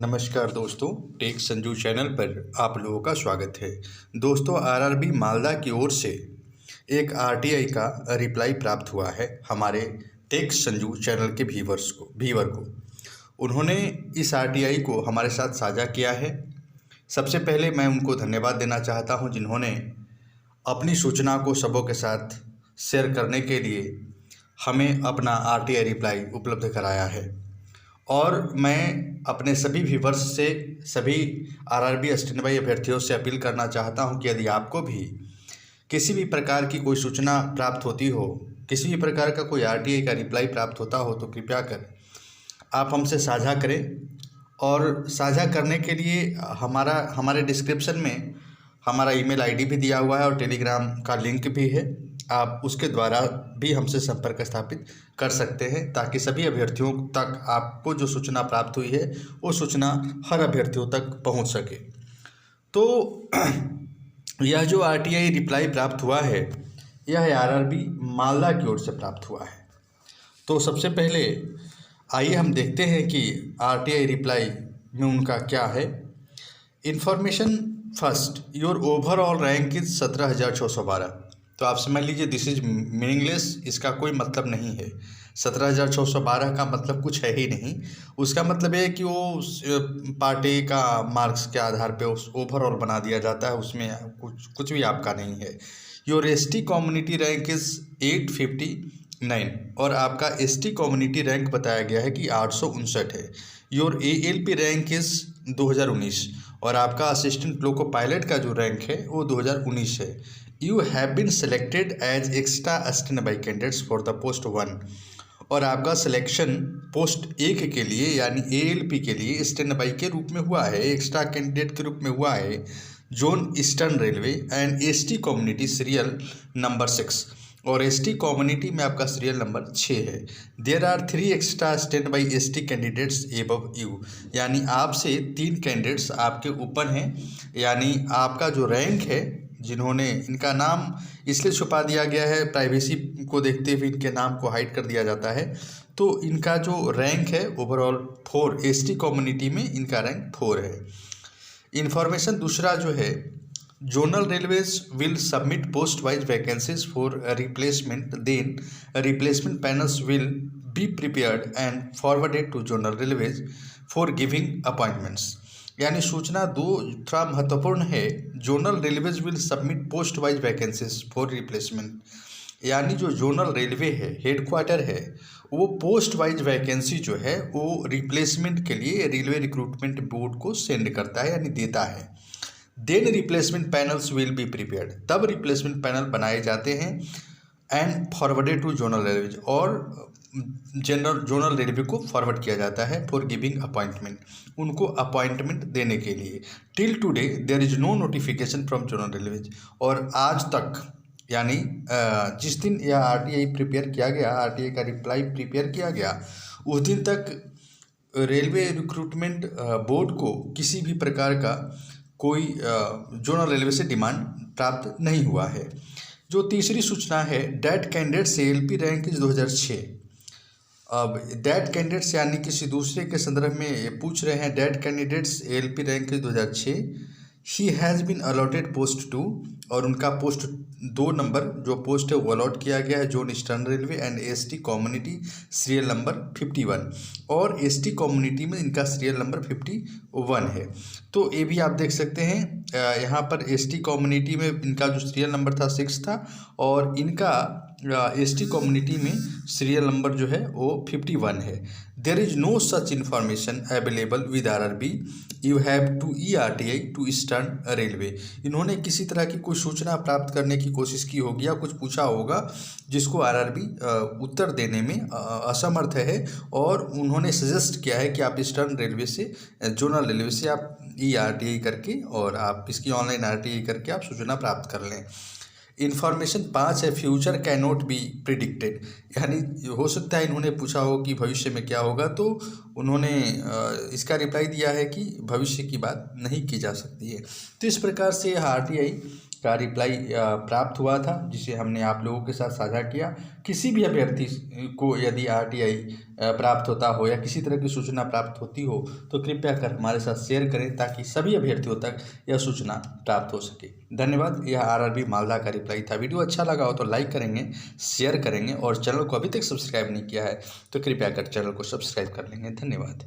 नमस्कार दोस्तों, take Sanju channel पर आप लोगों का स्वागत है। दोस्तों, आरआरबी मालदा की ओर से एक आरटीआई का रिप्लाई प्राप्त हुआ है हमारे टेक संजू चैनल के व्यूवर को। उन्होंने इस आरटीआई को हमारे साथ साझा किया है। सबसे पहले मैं उनको धन्यवाद देना चाहता हूं, जिन्होंने अपनी सूचना को सबों के साथ शेयर करने के लिए हमें अपना आरटीआई रिप्लाई उपलब्ध कराया है। और मैं अपने सभी व्यूवर्स से, सभी आरआरबी स्टैंड बाई अभ्यर्थियों से अपील करना चाहता हूं कि यदि आपको भी किसी भी प्रकार की कोई सूचना प्राप्त होती हो, किसी भी प्रकार का कोई आरटीआई का रिप्लाई प्राप्त होता हो, तो कृपया कर आप हमसे साझा करें। और साझा करने के लिए हमारे डिस्क्रिप्शन में हमारा ईमेल आईडी भी दिया हुआ है और टेलीग्राम का लिंक भी है। आप उसके द्वारा भी हमसे संपर्क स्थापित कर सकते हैं, ताकि सभी अभ्यर्थियों तक आपको जो सूचना प्राप्त हुई है वो सूचना हर अभ्यर्थियों तक पहुंच सके। तो यह जो आरटीआई रिप्लाई प्राप्त हुआ है, यह आरआरबी मालदा की ओर से प्राप्त हुआ है। तो सबसे पहले आइए हम देखते हैं कि आरटीआई रिप्लाई में उनका क्या है। Information first, your overall rank is 17,612। तो आप समझ लीजिए दिस इज मीनिंगलेस, इसका कोई मतलब नहीं है। 17,612 का मतलब कुछ है ही नहीं। उसका मतलब है कि वो पार्टी का मार्क्स के आधार पे उस ओवरऑल बना दिया जाता है, उसमें कुछ भी आपका नहीं है। Your ST community rank is 859 और आपका एसटी कम्युनिटी रैंक बताया गया है कि 859 है। योर एएलपी रैंक इज़ 2019 और आपका असिस्टेंट लोको पायलट का जो रैंक है वो 2019 है। You have been selected as extra standby candidates for the post 1 और आपका सिलेक्शन पोस्ट 1 के लिए यानी एएलपी के लिए स्टैंड बाई के रूप में हुआ है, एक्स्ट्रा कैंडिडेट के रूप में हुआ है, zone eastern railway and ST community serial number 6 और एसटी कम्युनिटी में आपका सीरियल नंबर 6 है। There are 3 extra standby ST candidates above you, यानी आपसे 3 कैंडिडेट्स आपके ऊपर हैं। यानी आपका जो रैंक है, जिन्होंने, इनका नाम इसलिए छुपा दिया गया है, प्राइवेसी को देखते हुए इनके नाम को हाइड कर दिया जाता है। तो इनका जो रैंक है ओवरऑल 4, एसटी कम्युनिटी में इनका रैंक 4 है। इन्फॉर्मेशन दूसरा जो है, zonal railways will submit post wise vacancies for replacement, then replacement panels will be prepared and forwarded to zonal railways for giving appointments. यानी सूचना दो थोड़ा महत्वपूर्ण है। Zonal railways will submit post wise vacancies for replacement, यानी जो zonal railway है, headquarter है, वो पोस्ट वाइज वैकेंसी जो है वो रिप्लेसमेंट के लिए रेलवे रिक्रूटमेंट बोर्ड को सेंड करता है, यानी देता है। Then replacement panels will be prepared, तब रिप्लेसमेंट पैनल बनाए जाते हैं and forwarded to zonal railway और जोनल रेलवे को फॉरवर्ड किया जाता है फॉर गिविंग अपॉइंटमेंट, उनको अपॉइंटमेंट देने के लिए। Till today there is no notification from zonal railway, और आज तक यानी जिस दिन यह आरटीआई प्रिपेयर किया गया, आरटीआई का रिप्लाई प्रिपेयर किया गया, उस दिन तक रेलवे रिक्रूटमेंट बोर्ड को किसी भी प्रकार का कोई जोनल रेलवे से डिमांड प्राप्त नहीं हुआ है। जो तीसरी सूचना है, that candidates ALP rank is 2006। अब डेट कैंडिडेट्स यानी किसी दूसरे के संदर्भ में पूछ रहे हैं। That candidates ALP rank is 2006। He has been allotted post 2 और उनका पोस्ट 2 नंबर जो पोस्ट है वो अलॉट किया गया है zone eastern railway and ST community serial number 51 और एसटी कम्युनिटी में इनका सीरियल नंबर 51 है। तो ये भी आप देख सकते हैं, यहाँ पर एसटी कम्युनिटी में इनका जो सीरियल नंबर था 6 था और इनका एसटी कम्युनिटी में सीरियल नंबर जो है वो 51 है। There is no such information available with RRB, you have to eRTI to Eastern Railway. इन्होंने किसी तरह की कोई सूचना प्राप्त करने की कोशिश की होगी या कुछ पूछा होगा जिसको आरआरबी उत्तर देने में असमर्थ है, और उन्होंने सजेस्ट किया है कि आप ईस्टर्न रेलवे से, जोनल रेलवे से आप ईआरटीआई करके और आप इसकी ऑनलाइन आरटीआई करके आप सूचना प्राप्त कर लें। इन्फॉर्मेशन 5 है, future can not be predicted, यानी हो सकता है इन्होंने पूछा हो कि भविष्य में क्या होगा, तो उन्होंने इसका रिप्लाई दिया है कि भविष्य की बात नहीं की जा सकती है। तो इस प्रकार से यह आरटीआई का रिप्लाई प्राप्त हुआ था, जिसे हमने आप लोगों के साथ साझा किया। किसी भी अभ्यर्थी को यदि आरटीआई प्राप्त होता हो या किसी तरह की सूचना प्राप्त होती हो तो कृपया कर हमारे साथ शेयर करें, ताकि सभी अभ्यर्थियों तक यह सूचना प्राप्त हो सके। धन्यवाद। यह आरआरबी मालदा का रिप्लाई था। वीडियो अच्छा लगा हो तो लाइक करेंगे, शेयर करेंगे, और चैनल को अभी तक सब्सक्राइब नहीं किया है तो कृपया कर चैनल को सब्सक्राइब कर लेंगे। धन्यवाद।